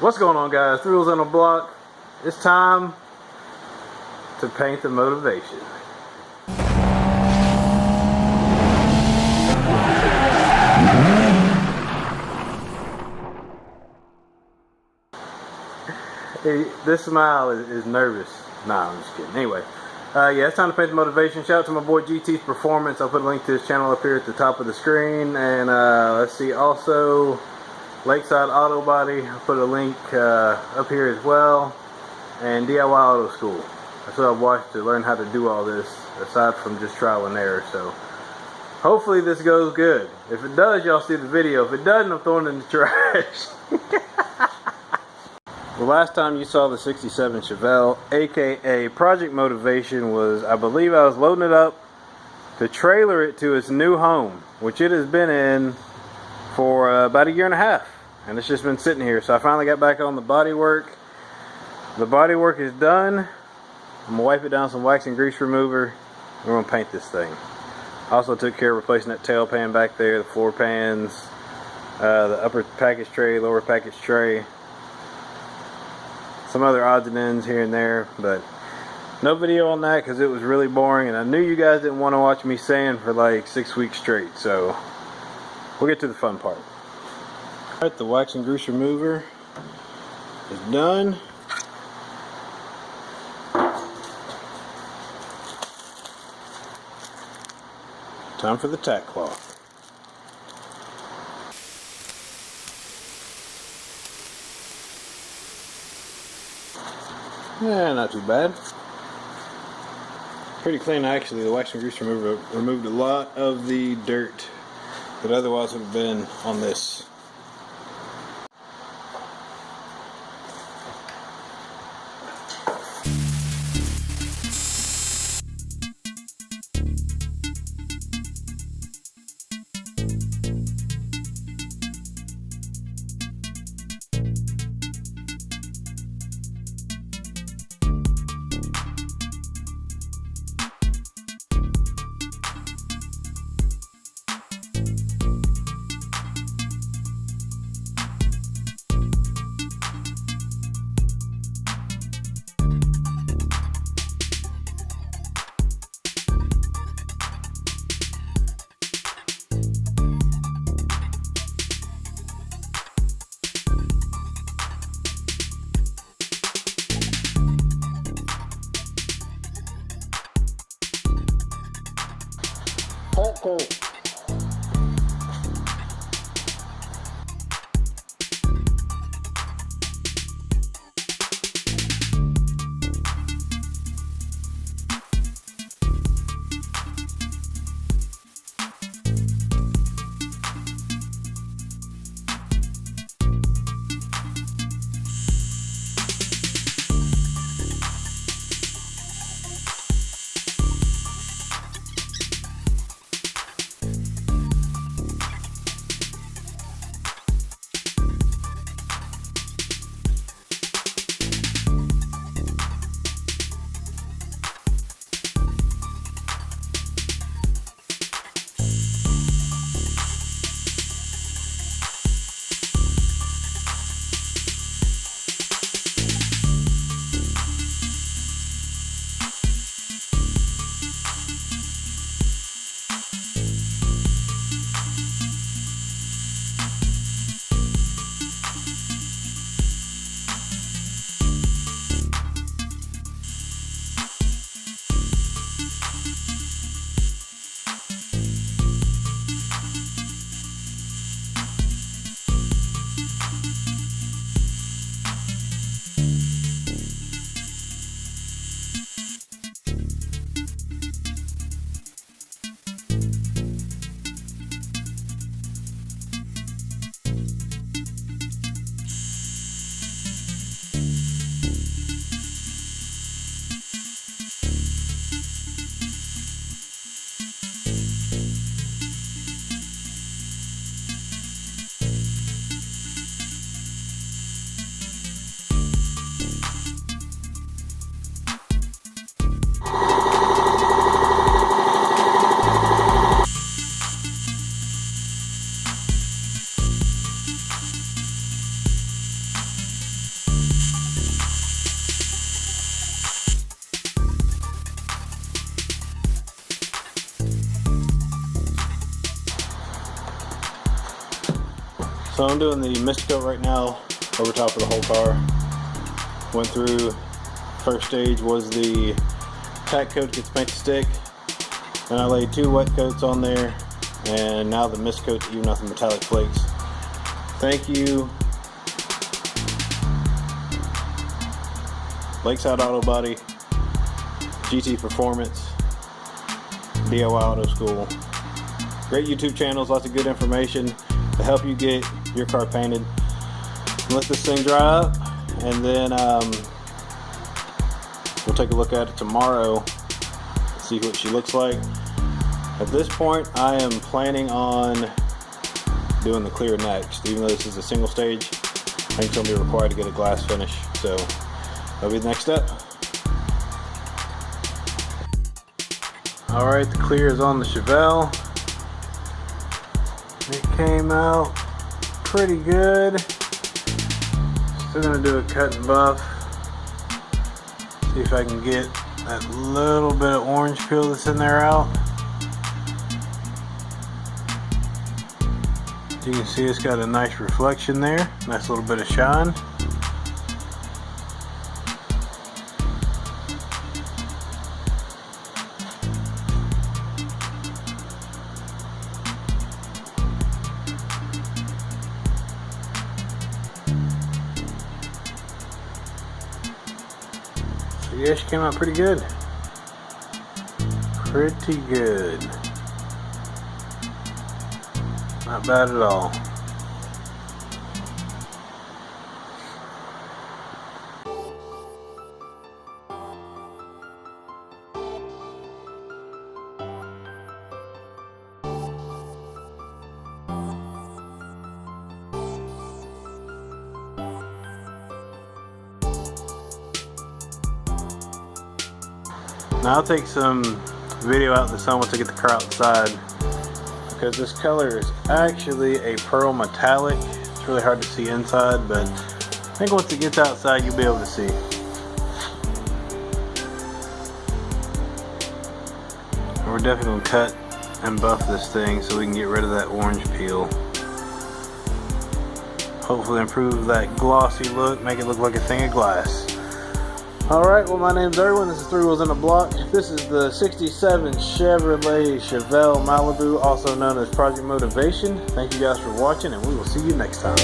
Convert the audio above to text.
What's going on, guys? Three Wheels on the Block. It's time to paint the motivation. Hey, this smile is nervous. Nah, I'm just kidding. Anyway, yeah, it's time to paint the motivation. Shout out to my boy GT's Performance. I'll put a link to his channel up here at the top of the screen. And let's see, also Lakeside Auto Body. I'll put a link up here as well. And DIY Auto School. That's what I've watched to learn how to do all this, aside from just trial and error. So hopefully this goes good. If it does, y'all see the video. If it doesn't, I'm throwing it in the trash. The last time you saw the 67 Chevelle, aka Project Motivation, was, I believe I was loading it up to trailer it to its new home, which it has been in for about a year and a half, and it's just been sitting here. So I finally got back on the body work. The body work is done. I'm gonna wipe it down with some wax and grease remover. We're gonna paint this thing. I also took care of replacing that tail pan back there, the floor pans, the upper package tray, lower package tray, some other odds and ends here and there, but no video on that because it was really boring, and I knew you guys didn't want to watch me sand for like 6 weeks straight, so we'll get to the fun part. Alright, the wax and grease remover is done. Time for the Tack Cloth. Yeah, not too bad. Pretty clean, actually. The wax and grease remover removed a lot of the dirt that otherwise would have been on this. Tack Cloth. So I'm doing the mist coat right now over top of the whole car. Went through, first stage was the tack coat gets paint to stick. And I laid 2 wet coats on there, and now the mist coat to even out the metallic flakes. Thank you, Lakeside Auto Body, GT Performance, DIY Auto School. Great YouTube channels, lots of good information to help you get your car painted. Let this thing dry up, and then we'll take a look at it tomorrow, see what she looks like. At this point, I am planning on doing the clear next. Even though this is a single stage, I think it's going to be required to get a glass finish. So that'll be the next step. Alright, the clear is on the Chevelle. It came out pretty good. Still going to do a cut and buff. See if I can get that little bit of orange peel that's in there out. You can see it's got a nice reflection there, nice little bit of shine. So yeah, she came out pretty good. Pretty good. Not bad at all. Now I'll take some video out in the sun once I get the car outside, because this color is actually a pearl metallic. It's really hard to see inside, but I think once it gets outside you'll be able to see. And we're definitely going to cut and buff this thing so we can get rid of that orange peel. Hopefully improve that glossy look, make it look like a thing of glass. Alright, well, my name's Erwin. This is Three Wheels in a Block. This is the 67 Chevrolet Chevelle Malibu, also known as Project Motivation. Thank you guys for watching, and we will see you next time.